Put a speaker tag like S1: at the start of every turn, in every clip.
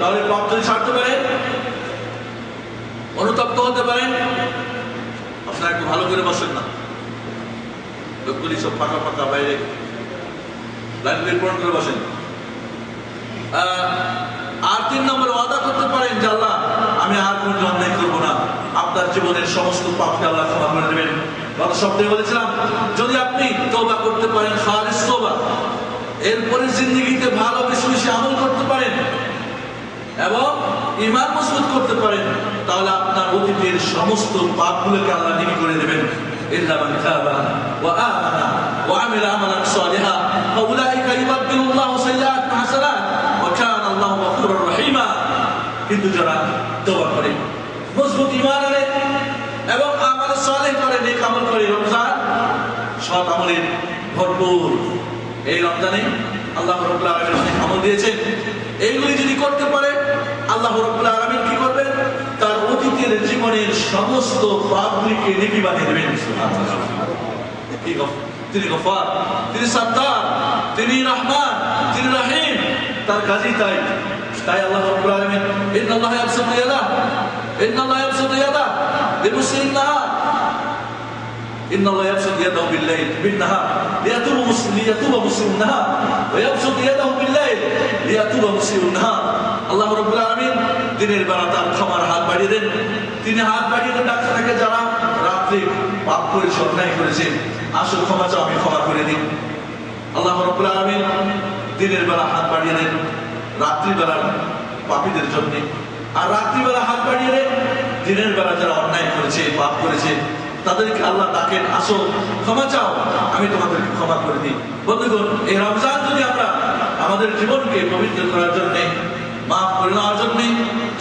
S1: তাহলে পাপ যদি ছাড়তে পারেন, অনুতপ্ত হতে পারেন, আপনারা একটু ভালো করে বসেন না, লোকগুলি সব ফাঁকা ফাঁকা বাইরে লাইন পূরণ করে বসেন। আর 3 নম্বরে ওয়াদা করতে পারেন যে আল্লাহ আমি আর কোনো অন্যায় করবো না, আপনার জীবনের সমস্ত পাপকে আল্লাহ ক্ষমা করে দেবেন। গত সপ্তাহে বলেছিলাম যদি আপনি তওবা করতে পারেন, খালিস তওবা, এরপরে জিন্দেগিতে ভালো বেশি বেশি আমল করতে পারেন এবং ঈমান মজবুত করতে পারেন, তাহলে আপনার অতীতের সমস্ত পাপগুলোকে আল্লাহ নেকি করে দেবেন। ইল্লা মান তাবা ওয়া আমানা ওয়া আমিলা আমালান সালিহা ফাউলাইকা ইউবাদদিলুল্লাহু সাইয়্যাতিহিম হাসানাত ওয়া কানা আল্লাহু গফুরুর রহিমা। কিন্তু যারা তওবা করে, মজবুত ঈমান আনে এবং আমল সালেহ করে, নেক আমল করে, রমজান সৎ আমলের ভরপুর, এই রমজানে আল্লাহ রাব্বুল আলামিন অনেক আমল দিয়েছেন, এইগুলি যদি করতে পারে আল্লাহ রাব্বুল আলামিন কি করবেন, তার অতীতের জীবনের সমস্ত পাপগুলিকে নেকি বানিয়ে দেবেন। সুবহানাল্লাহ। তিনি গফার, তিনি সাত্তার, তিনি রহমান, তিনি রহিম, তার কাজই তাই। তাই আল্লাহ রাব্বুল আলামিন ইন্নাল্লাহা ইয়াবসুতু ইয়াদাহু লিমুসিইন নাহার, ইন্নাল্লাহা ইয়াবসুতু ইয়াদাহু বিল-লাইল বিন-নাহার লিয়াতুবা মুসিউন নাহার ওয়া ইয়াবসুতু ইয়াদাহু বিল-লাইল লিয়াতুবা মুসিউন নাহার। আল্লাহ রাব্বুল আলামিন দিনের বেলা তার ক্ষমার হাত বাড়িয়ে দেন, তিনি হাত বাড়িয়ে দেন ডাকতে থাকে যারা রাত্রে পাপ করে অন্যায় করেছে, আসো ক্ষমা চাও, আমি ক্ষমা করে দিই। আল্লাহ রাব্বুল আলামিন দিনের বেলা হাত বাড়িয়ে দেন রাত্রিবেলার পাপীদের জন্য, আর রাত্রিবেলা হাত বাড়িয়ে দেন দিনের বেলা যারা অন্যায় করেছে, পাপ করেছে, তাদেরকে আল্লাহ ডাকেন, আসো ক্ষমা চাও, আমি তোমাদেরকে ক্ষমা করে দিই। বন্ধুগণ, এই রমজান যদি আমরা আমাদের জীবনকে পবিত্র করার জন্য, মাফ করে নেওয়ার জন্য,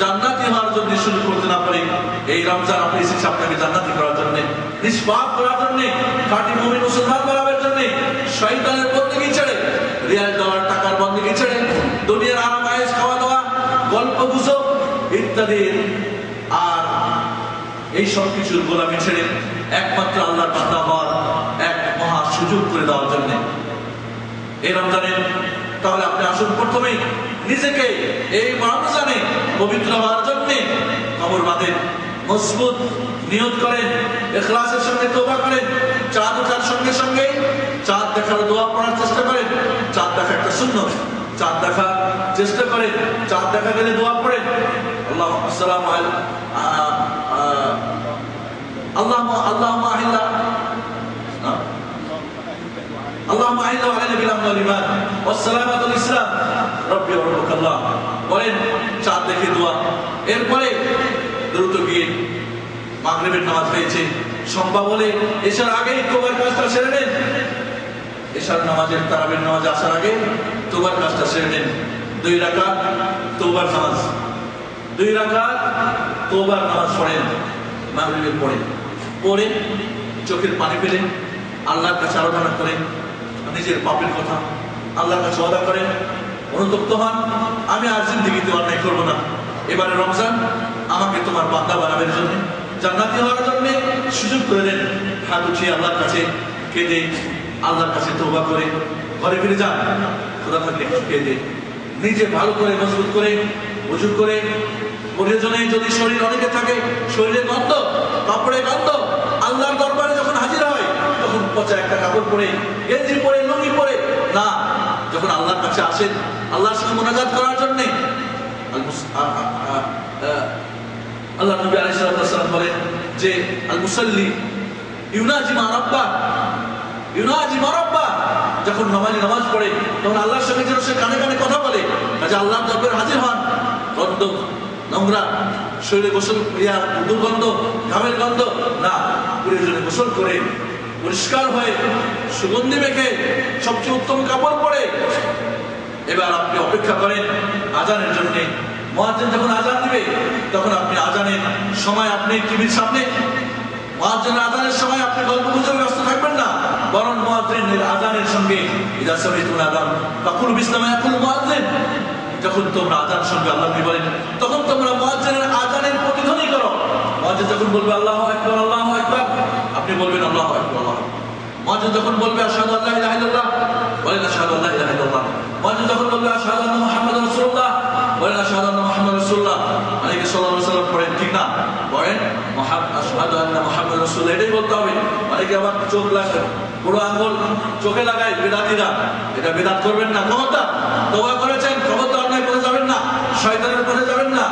S1: জান্নাতি হওয়ার জন্য শুরু করতে না পারি, এই রমজান আপনি এসেছে আপনাকে জান্নাতি করার জন্য, নিষ্পাপ করার জন্য, খাঁটি মুমিন মুসলমান বানাবার জন্য, শয়তানের বন্দেগী ছেড়ে, রিয়াল ডলার টাকার বন্দেগী ছেড়ে, দুনিয়ার আরাম আয়েশ খাওয়া দাওয়া, গল্প গুজব ইত্যাদি আর এই সব কিছুর গোলামি ছেড়ে একমাত্র আল্লাহর বান্দা হওয়ার এক মহা সুযোগ করে দেওয়ার জন্য এই রমজানে। তাহলে আপনি আসুন প্রথমেই নিজেকে এই রমজানে পবিত্র হওয়ার জন্য কবর বাঁধেন, মজবুত নিয়ত করেন, ইখলাসের সঙ্গে তওবা করেন, চাঁদ ওঠার সঙ্গে সঙ্গে চাঁদ দেখার দোয়া পড়ার চেষ্টা করেন। চাঁদ দেখা একটা সুন্নাত, চাঁদ দেখার চেষ্টা করেন, চাঁদ দেখা গেলে দোয়া পড়েন, আসসালামু আলাইকুম আল্লাহুম্মা আহিল্লা আল্লাহুম্মা আহিল্লা আলা নবিল ইমান ওয়াস সালামাতুল ইসলাম রাব্বি ওয়া রাব্বুকাল্লাহ বলেন, চাঁদ দেখে দোয়া। এরপরে দ্রুত গিয়ে মাগরিবের নামাজ হয়েছে সম্ভব হলে এশার আগেই তওবার কাজটা সেরে নেন, এশার নামাজের তারাবির নামাজ আসার আগে তওবার কাজটা সেরে নেন। 2 রাকাত তওবার নামাজ, 2 রাকাত তওবার নামাজ পড়েন মাগরিবের পরে, পড়ে চোখের পানি ফেলে আল্লাহর কাছে আরাধনা করেন, নিজের পাপের কথা আল্লাহর কাছে ওয়াদা করেন, অনুতপ্ত হন, আমি আর জিন্দেগিতে অন্যায় করবো না, এবারে রমজান আমাকে তোমার বান্দা বানাবার জন্য, জান্নাতি হওয়ার জন্য সুযোগ করে দেন। হাত উঠিয়ে আল্লাহর কাছে কেঁদে আল্লাহর কাছে তওবা করে ঘরে ফিরে যান। খোদা থাকলে কেঁদে নিজে ভালো করে মজবুত করে ওযু করে, প্রয়োজনে যদি শরীর অনেকে থাকে শরীরে গন্ধ, কাপড়ে গন্ধ, আল্লাহর দরবারে যখন হাজির হয় তখন পচা একটা কাপড় পরে, গেঞ্জি পরে, লুঙ্গি পরে না, যখন আল্লাহর কাছে আসেন আল্লাহর সঙ্গে মুনাজাত করার জন্য, আল্লাহ নবী আলাইহিস সালাম বলেন যে আল মুসাল্লি ইউনাজি মা রাব্বা, ইউনাজি মা রাব্বা, যখন নামাজি নামাজ পড়ে তখন আল্লাহর সঙ্গে যেন সে কানে কানে কথা বলে, কাজে আল্লাহর দরবারে হাজির হন। গন্ধ, নোংরা, শরীরে গোসল দুর্গন্ধ, ঘামের গন্ধ না, প্রয়োজনে গোসল করে পরিষ্কার হয়ে সুগন্ধি মেখে সবচেয়ে উত্তম কাপড় পরে এবার আপনি অপেক্ষা করেন আজানের জন্য। মুয়াজ্জিন যখন আজান দিবে তখন আপনি আজানের সময় আপনি টিভির সামনে, মুয়াজ্জিনের আজানের সময় আপনি গল্প গুজবে ব্যস্ত থাকবেন না, বরং মুয়াজ্জিনের আজানের সঙ্গে ইযা সামিতুল আযান ফাকুলু বিসমিল্লাহি ইয়াকুল মুয়াজ্জিন, যখন তোমরা আজান শুনবে আল্লাহ নবী বলেন তখন তোমরা মুয়াজ্জিনের আজানের প্রতিধ্বনি করো। মুয়াজ্জিন যখন বলবে আল্লাহু আকবার আল্লাহু আকবার, আপনি বলবেন আল্লাহু আকবার আল্লাহু আকবার। মুয়াজ্জিন যখন বলবে আশহাদু আল্লা ইলাহা ইল্লাল্লাহ, বলেন আশহাদু আল্লা ইলাহা ইল্লাল্লাহ। মুয়াজ্জিন যখন বলবে আশহাদু আন্না মুহাম্মাদুর রাসূলুল্লাহ, বলেন আশহাদু আন্না করেন আশহাদু আন্না মুহাম্মাদুর রাসূলুল্লাহ, এটাই বলতে হবে। অনেকে আবার চোখ লাগায়, বুড়ো আঙ্গুল চোখে লাগায় বেদাতীরা, এটা বেদাত করবেন না। খবরদার, তওবা করেছেন, খবরদার অন্যায় করে যাবেন না, শয়তানের করে যাবেন না।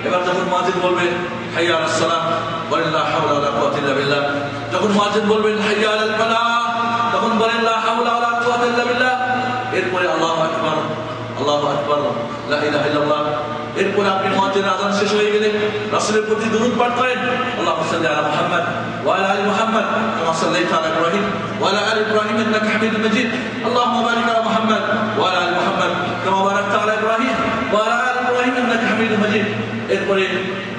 S1: এবার যখন মুয়াজ্জিন বলবেন হাইয়া আলাস সালাহ বলেন লা হাওলা ওয়ালা কুওয়াতা ইল্লা বিল্লাহ, যখন মুয়াজ্জিন বলবেন হাইয়া আলাল ফালাহ তখন বলেন লা হাওলা ওয়ালা কুওয়াতা ইল্লা বিল্লাহ। এরপরে আল্লাহু আকবার, আল্লাহু আকবার, লা ইলাহা ইল্লাল্লাহ। এরপরে আপনি মুয়াজ্জিনের আযান শেষ হয়ে গেলে রাসূলের প্রতি দুরূদ পাঠ করেন, আল্লাহুম্মা সাল্লি আলা মুহাম্মাদ ওয়া আলা আলি মুহাম্মাদ কামা সাল্লাইতা আলা ইব্রাহিম ওয়া আলা আলি ইব্রাহিম ইন্নাকা হামিদুম মাজিদ। আল্লাহুম্মা বারিক আলা মুহাম্মাদ ওয়া আলা আলি মুহাম্মাদ কামা বারাকতা আলা ইব্রাহিম ওয়া আলা আলি ইব্রাহিম ইন্নাকা হামিদুম মাজিদ। এরপরে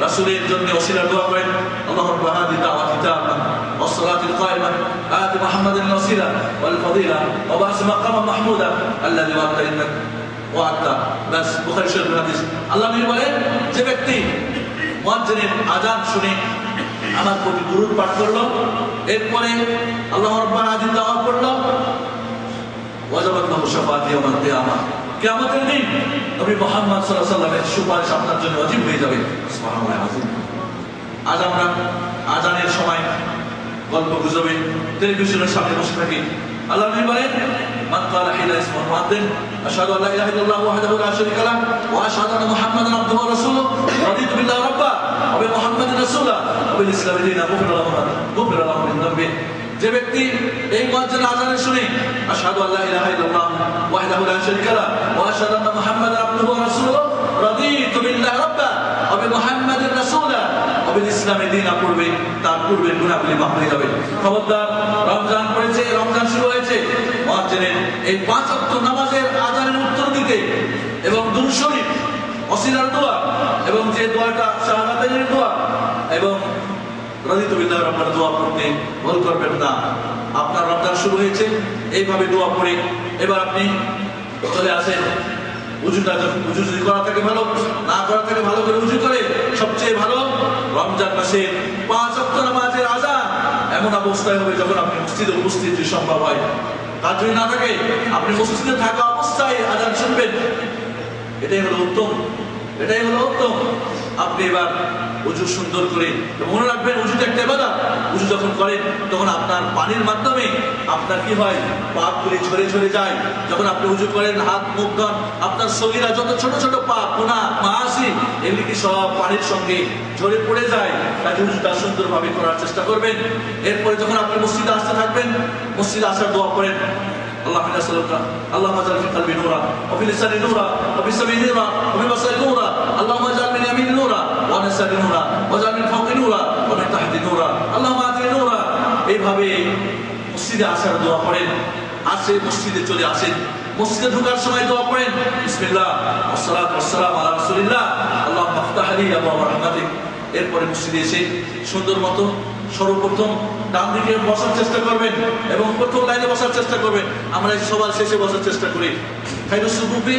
S1: রাসূলের জন্য ওসিলা দোয়া করেন, আল্লাহুম্মা হাদি দাওয়াতি তাম্মা ওয়াস সালাতিল কায়িমা আতি মুহাম্মাদিন ওয়াসিলা ওয়াল ফাদিলা ওয়া বা'স মাকামা মাহমুদা আল্লাযী ওয়া'আতা ইন্নাকা ওয়া'আতা। বাস, বুখারী শরীফের হাদিস। আল্লাহ নবী বলেন, যে ব্যক্তি মুয়াজ্জিনের আযান শুনে আমার প্রতি দুরূদ পাঠ করলো, এরপরে আল্লাহ রাব্বানা আযীম দাওয়া করলো, ওয়াজাবাত লাহু শাফাআতি ইয়াওমাল কিয়ামাহ, কিয়ামতের দিন নবী মুহাম্মদ সাল্লাল্লাহু আলাইহি ওয়াসাল্লামের সুপারিশ আপনার জন্য ওয়াজিব হয়ে যাবে। সুবহানাল্লাহ আযীম। আজ আমরা আযানের সময় গল্প গুজবে টেলিভিশনের সামনে বসে থাকি। আল্লাহ নবী বলেন, মান ক্বালা হিনা ইসমুল মুআদ্দিন আশহাদু আল্লা ইলাহা ইল্লাল্লাহু ওয়াহদাহু লা শারীকা লাহু ওয়া আশহাদু আন্না মুহাম্মাদান আবদুহু ওয়া রাসূলুহু রাদিতু বিল্লাহি রাব্বা ওয়া বিমুহাম্মাদিন রাসূলা ওয়া বিল ইসলামি দীনা গুফিরা লাহু মিন যামবি। যে ব্যক্তি এই মুয়াজ্জিন আযানের শুনে আশহাদু আল্লা ইলাহা ইল্লাল্লাহ ওয়াহদাহু লা শারীকা লাহু ওয়া আশহাদু আন্না মুহাম্মাদান আবদুহু ওয়া রাসূলুহু রাদিতু বিল্লাহি রাব্বা ওয়া বিমুহাম্মাদিন রাসূলা ওয়া বিল ইসলামি দীনা পড়বে, তার পূর্বের গুনাহগুলি মাফ হয়ে যাবে। খবরদার, রমজান পড়েছে, রমজান শুরু হয়েছে, মুয়াজ্জিনের এই 5 ওয়াক্ত নামাজের আযানের উত্তর দিতে এবং দুরূদ শরীফ, ওসিলার দোয়া এবং যে দোয়াটা শাহাদাতের দোয়া এবং রাদিতু বিল্লাহি রাব্বান দোয়া পড়তে ভুল করবেন না। আপনার রমজান শুরু হয়েছে, এইভাবে দোয়া পড়ে এবার আপনি চলে আসেন। উজুটা উজু যদি করা থাকে ভালো, না করা থাকে ভালো করে উজু করে। সবচেয়ে ভালো রমজান মাসে 5 ওয়াক্ত নামাজের আযান এমন অবস্থায় হবে যখন আপনি মসজিদে উপস্থিত যদি সম্ভব হয়। কাজ যদি না থাকে আপনি মসজিদে থাকা অবস্থায় আযান শুনবেন, এটাই হলো উত্তম, এটাই হলো উত্তম। আপনি এবার উজু সুন্দর করে, মনে রাখবেন উজুটা একটা ইবাদত। উজু যখন করেন তখন আপনার পানির মাধ্যমে আপনার কি হয়, পাপগুলি ঝরে ঝরে যায়। যখন আপনি উজু করেন, হাত মুখ ধোন, আপনার সগীরা যত ছোট ছোট পাপ, গুনাহ, মাআসি, এগুলি কি সব পানির সঙ্গে ঝরে পড়ে যায়। তাই উজুটা সুন্দরভাবে করার চেষ্টা করবেন। এরপরে যখন আপনি মসজিদে আসতে থাকবেন, মসজিদে আসার দোয়া করেন, اللهم نسألك اللهم اجعل في قلبي نورا وفي لساني نورا وفي سمعي نورا وفي بصري نورا اللهم اجعل من يميني نورا وعن يساري نورا واجعل من فوقي نورا ومن تحتي نورا اللهم اعطني نورا। এইভাবে মসজিদে আসার দোয়া করেন। আসে মসজিদে চলে আসেন, মসজিদে ঢোকার সময় দোয়া করেন, বিসমিল্লাহ ওয়াস সালাতু ওয়াস সালামু আলা রাসূলিল্লাহ আল্লাহুম্মা ইফতাহ লি আবওয়াব রাহমাতিক। এরপরে মসজিদে এসে সুন্দর মতো সর্বপ্রথম ডান দিকে বসার চেষ্টা করবেন এবং প্রথম লাইনে বসার চেষ্টা করবেন। আমরা সবার শেষে বসার চেষ্টা করি। খায়রুস সুফুফি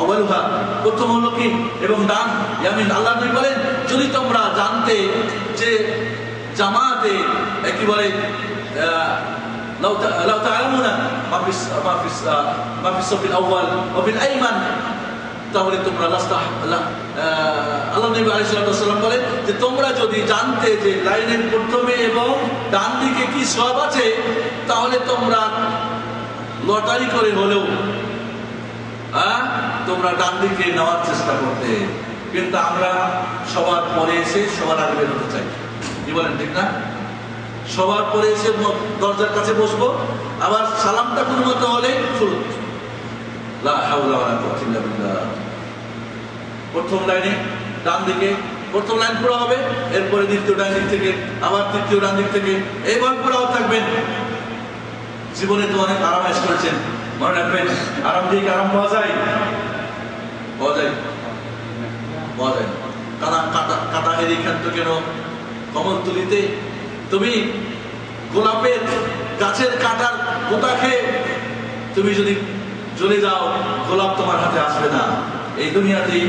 S1: আউয়ালুহা, প্রথম হলো কি এবং ডান ইয়ামিন। আল্লাহ নবী বলেন, যদি তোমরা জানতে যে জামাতে একেবারে লাউ তাআলামুনা মা ফিস সাফিল আউয়াল ওয়া ফিল আইমান, তাহলে তোমরা আল্লাহ নবী আলাইহিস সালাম বলেন যে তোমরা যদি জানতে যে লাইনের প্রথমে এবং ডান দিকে কি সওয়াব আছে, তাহলে তোমরা লটারি করে হলেও তোমরা ডান দিকে নেওয়ার চেষ্টা করতে। কিন্তু আমরা সবার পরে এসে সবার আগে বের হতে চাই। কি বলেন, ঠিক না? সবার পরে এসে দরজার কাছে বসবো, আবার সালামটা কোনো মতো হলে শুরু লা হাওলা ওয়ালা কুওয়াতা ইল্লা বিল্লাহ। প্রথম লাইনে ডান দিকে প্রথম লাইন পুরো হবে, এরপরে দ্বিতীয় ডান দিক থেকে, আবার তৃতীয় ডান দিক থেকে, এইভাবে পুরো থাকবেন। জীবনে তো অনেক আরাম এস করেছেন, মনে রাখবেন আরাম দিয়ে আরাম পাওয়া যায়, পাওয়া যায়, পাওয়া যায়। কাটা হেরি খাদ্য কেন কমল তুলিতে, তুমি গোলাপের গাছের কাটার গোটা খেয়ে তুমি যদি চলে যাও, গোলাপ তোমার হাতে আসবে না। এই দুনিয়াতেই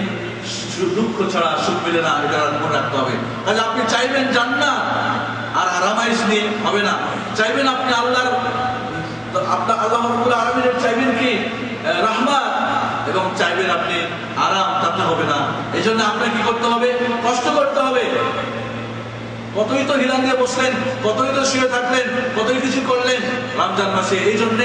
S1: দুঃখ ছাড়া সুখ মিলে না, এটা মনে রাখতে হবে। তাহলে আপনি চাইবেন জান্নাত আর আরামাইশ নিয়ে হবে না। চাইবেন আপনি আল্লাহ রাব্বুল আলামিনের চাইবেন কি রাহমাত, এবং চাইবেন আপনি আরাম, তাতে হবে না। এই জন্য আপনাকে কি করতে হবে? কষ্ট করতে হবে। কতই তো হিলান দিয়ে বসলেন, কতই তো শুয়ে থাকলেন, কতই কিছু করলেন রমজান মাসে। এই জন্য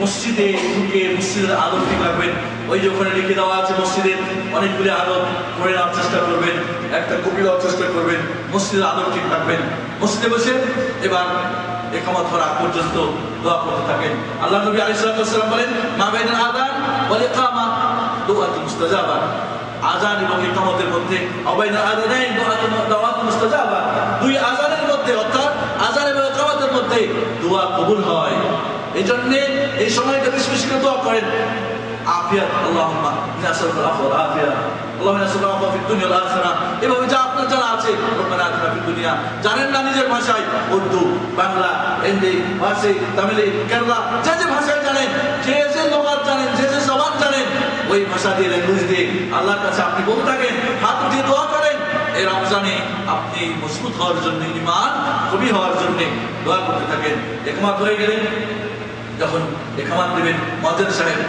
S1: মসজিদে ঢুকে মসজিদের আদব ঠিক রাখবেন। ওই যে ওখানে লিখে দেওয়া আছে মসজিদের অনেকগুলি আদব, পড়ে নেওয়ার চেষ্টা করবেন, একটা কপি দেওয়ার চেষ্টা করবেন, মসজিদের আদব ঠিক রাখবেন। মসজিদে বসে এবার ইকামত হওয়ার আগ পর্যন্ত দোয়া করতে থাকেন। আল্লাহ নবী আলাইহিস সালাম বলেন, মা বাইনাল আযান ওয়াল ইকামা দুআতুন মুস্তাজাবা। আযান এবং ইকামতের মধ্যে আবাইনা আযানাইন দুআতুন মুস্তাজাবা, দুই আযানের মধ্যে অর্থাৎ আযান এবং ইকামতের মধ্যে দোয়া কবুল হয়। এই জন্য এই সময়টা বেশি বেশি করে দোয়া করেন। আফিয়াত, আল্লাহুম্মা ইন্নী আসআলুকা আল-আফওয়া ওয়াল আফিয়া, আল্লাহুম্মা ইন্নী আসআলুকা আল-আফওয়া ফিদ দুনিয়া ওয়াল আখিরাহ। এভাবে যা আপনার জানা আছে, রব্বানা আতিনা ফিদ দুনিয়া, জানেন না নিজের ভাষায়, উর্দু, বাংলা, হিন্দি, ফার্সি, তামিলি, কেরালা, যে যে ভাষায় জানেন, যে যে লুগাত জানেন, যে যে জবান জানেন, ওই ভাষা দিয়ে, ল্যাঙ্গুয়েজ দিয়ে আল্লাহর কাছে আপনি বলতে থাকেন, হাত উঠিয়ে দোয়া করেন। এই রমজানে আপনি মজবুত হওয়ার জন্য, ঈমান কবি হওয়ার জন্য দোয়া করতে থাকেন। ইকামত হয়ে গেলেন, যখন ইকামত দিবেন মুয়াজ্জিন সাহেব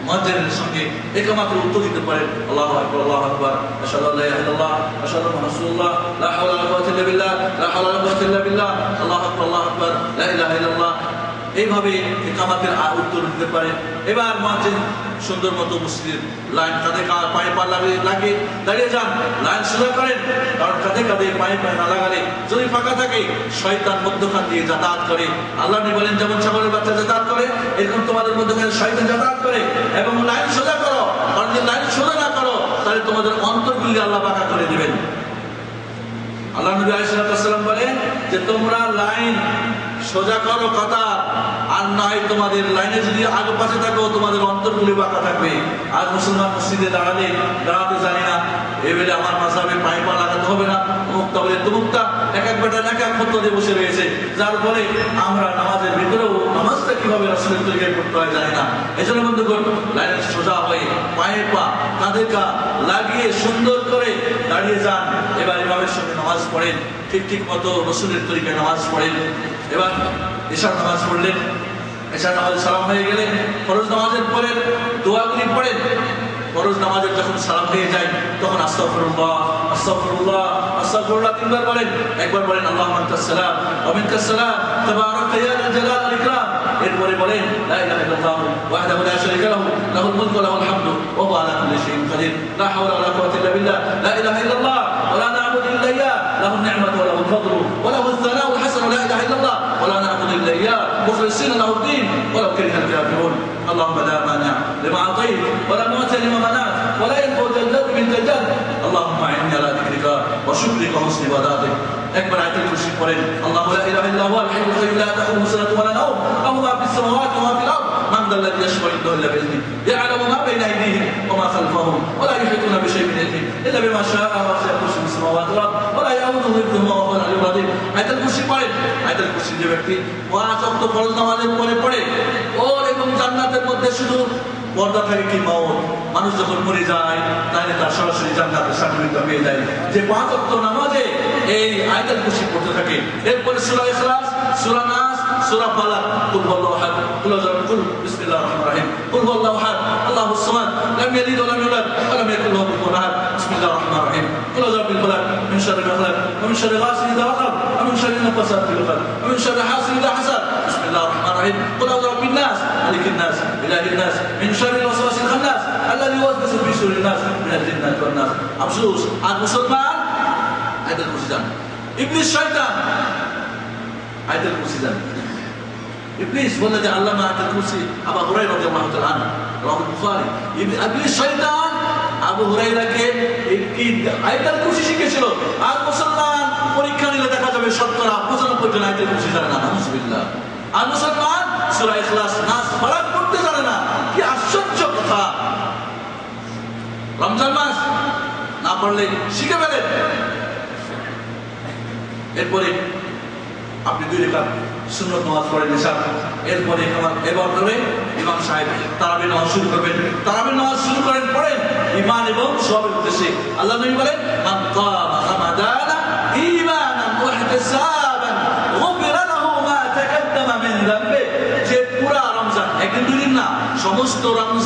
S1: মুয়াজ্জিনের সঙ্গে ইকামতের উত্তর দিতে পারেন, আল্লাহু আকবার, আল্লাহু আকবার, আশহাদু আল্লা ইলাহা ইল্লাল্লাহ, আশহাদু আন্না রাসূলুল্লাহ, লা হাওলা ওয়ালা কুওয়াতা ইল্লা বিল্লাহ, লা হাওলা ওয়ালা কুওয়াতা ইল্লা বিল্লাহ, আল্লাহু আকবার, আল্লাহু আকবার, লা ইলাহা ইল্লাল্লাহ। এইভাবে ইকামতের উত্তর দিতে পারেন। এবার মুয়াজ্জিন সুন্দর মতো মসজিদের লাইন কাঁধে পায়ে পা লাগিয়ে দাঁড়িয়ে যান, লাইন সোজা করেন, কারণ কাঁধে কাঁধে পায়ে পায়ে না লাগালে যদি ফাঁকা থাকে শয়তান মধ্যখান দিয়ে যাতায়াত করে। আল্লাহ নবী বলেন, যেমন ছাগলের বাচ্চা যাতায়াত করে, এরকম তোমাদের মধ্যখানে শয়তান যাতায়াত করে। এবং লাইন সোজা করো, কারণ যদি লাইন সোজা না করো তাহলে তোমাদের অন্তরগুলি আল্লাহ বাঁকা করে দিবেন। আল্লাহ নবী আলাইহিস সালাম বলেন যে তোমরা লাইন সোজা করো কাতার, আর নয় তোমাদের লাইনে যদি আগে পাশে থাকো তোমাদের অন্তরগুলি বাঁকা থাকবে। আর মুসলমান মসজিদে দাঁড়াতে জানি না, এবারে আমার মাযহাবে পায়ে পা লাগাতে হবে না, মুক্তা বলে তুমুক্তা, এক এক বেটা এক এক ফতোয়া দিয়ে বসে রয়েছে, যার ফলে আমরা নামাজের ভিতরেও নামাজটা কিভাবে রাসূলের তরিকায় পড়তে হয় জানি না। এই জন্য বন্ধুগণ, লাইনে সোজা হয়ে পায়ে পা কাঁধে কাঁধ লাগিয়ে সুন্দর করে দাঁড়িয়ে যান। এবার ইমামের সঙ্গে নামাজ পড়েন, ঠিক মতো রাসূলের তরিকায় নামাজ পড়েন। এবার এশার নামাজ পড়লেন, এশার নামাজে সালাম হয়ে গেলে ফরজ নামাজের পরে দোয়াগুলি পড়েন। ফরজ নামাজের যখন সালাম হয়ে যায় তখন আস্তাগফিরুল্লাহ, আস্তাগফিরুল্লাহ, আস্তাগফিরুল্লাহ তিনবার বলেন। একবার বলেন আল্লাহুম্মা আনতাস সালাম ওয়া মিনকাস সালাম তাবারাকা ইয়া যাল জালাল ওয়াল ইকরাম। এরপরে বলেন লা ইলাহা ইল্লাল্লাহ ওয়াহদাহু লা শারীকা লাহু লাহুল মুলকু ওয়া লাহুল হামদু ওয়া হুয়া আলা কুল্লি শাইইন কাদির, লা হাওলা ওয়া লা কুওয়াতা ইল্লা বিল্লাহ, লা ইলাহা ইল্লাল্লাহ ওয়া লা না'বুদু ইল্লা ইয়্যাহ, লাহুন নি'মাতু ওয়া লাহুল ফাদলু ওয়া লাহুস সানাউল হাসান, লা ইলাহা ইল্লাল্লাহ ওয়া লা না'বুদু ইল্লা ইয়্যাহ মুখলিসিনা লাহুদ দীন ওয়া লাউ কারিহাল কাফিরুন। اللهم لا مانع لما اعطيت ولا معطي لما منعت ولا ينفع ذا الجد منك الجد، اللهم اعني على ذكرك وشكرك وحسن عبادتك। একবার আয়াতুল কুরসি পড়েন, আল্লাহু লা ইলাহা ইল্লা হুয়াল হাইয়ুল কাইয়্যুম লা তাখুযুহু সিনাতুন ওয়া লা নাওম লাহু মা ফিস সামাওয়াতি ওয়া মা ফিল আরদ মান যা আল্লাযী ইয়াশফা'u ইনদাহু ইল্লা বিইذনিহি ইয়া'লামু মা বাইনা আইদিহিম ওয়া মা খালফাহুম ওয়া লা yuhituna বিশাইইন মিন ইলমিহি ইল্লা বিমা শাআ ওয়া সি'a কুরসিয়ুহু সামাওয়াতি ওয়াল আরদ ওয়া লা ইয়াউদুহু হিফযুহুমা ওয়া হুয়াল আলিয়্যুল আযীম। আয়াতুল কুরসি পড়েন। আয়াতুল কুরসি যে ব্যক্তি পাঁচ ওয়াক্ত ফরজ নামাজের পরে পড়ে, ওর এবং জান্নাতের মধ্যে শুধু পর্দা থাকে কি মাওত। মানুষ যখন মরে যায় তাহলে তার সরাসরি জান্নাতের সার্টিফিকেট পেয়ে যায়। যে পাঁচ ওয়াক্ত নামাজে এই আয়াতুল কুরসি পড়তে থাকে। এরপরে সূরা ইখলাস, সূরা নাস, সূরা ফালাক, কুল হুয়াল্লাহু আহাদ, কুল বিসমিল্লাহির রহমানির রহিম, কুল হুয়াল্লাহু আহাদ, আল্লাহুস সামাদ, লাম ইয়ালিদ ওয়া লাম ইউলাদ ওয়া লাম ইয়াকুল লাহু কুফুওয়ান আহাদ, বিসমিল্লাহির রহমানির রহিম, কুল আউযু বিল ফালাক মিন শাররি মা খালাক ওয়া মিন শাররি গাসিকিন ইযা ওয়াকাব ওয়া মিন শাররি নাফাসাতি ফিল উকাদ ওয়া মিন শাররি হাসিদিন ইযা হাসাদ, বিসমিল্লাহির রহমানির রহিম, কুল আউযু বিরাব্বিন নাস মালিকিন নাস ইলাহিন নাস মিন শাররিল ওয়াসওয়াসিল খান্নাস আল্লাযী ইউওয়াসওয়িসু ফি সুদুরিন নাস মিনাল জিন্নাতি ওয়ান নাস। আফসোস আর মুসলমান আয়াতুল কুরসি জানে, ইবলিস শয়তান আয়াতুল কুরসি জানে। ইবলিস বলে যে আল্লামা আয়াতুল কুরসি, আবু হুরায়রা রাদিয়াল্লাহু তাআলা আনহু, রাওয়াহুল বুখারী। ইবলিস শয়তান আবু হুরায়রাকে কি আয়াতুল কুরসি শিখিয়েছিল। আর মুসলমান পরীক্ষা নিলে দেখা যাবে 70-95 জন আয়াতুল কুরসি জানে না, নাউযুবিল্লাহ। আর মুসলমান সূরা ইখলাস, নাস, ফালাক পড়তে জানে না। কি আশ্চর্য কথা! রমজান মাস না পড়লে শিখে ফেলেন। এরপরে আপনি 2 রাকাত সুন্নত নামাজ পড়েন এশার। এরপরে এবার ধরে ইমাম সাহেব তারাবির নামাজ শুরু করবেন। তারাবির নামাজ শুরু করেন, পড়েন ঈমান এবং সওয়াবের উদ্দেশ্যে। আল্লাহ নবী বলেন, মান কামা রামাদানা ঈমানান ওয়া ইহতিসাবান গুফিরা লাহু মা তাকাদ্দামা মিন যামবি। যে পুরা রমজান, একদিন 2 দিন না, সমস্ত রমজান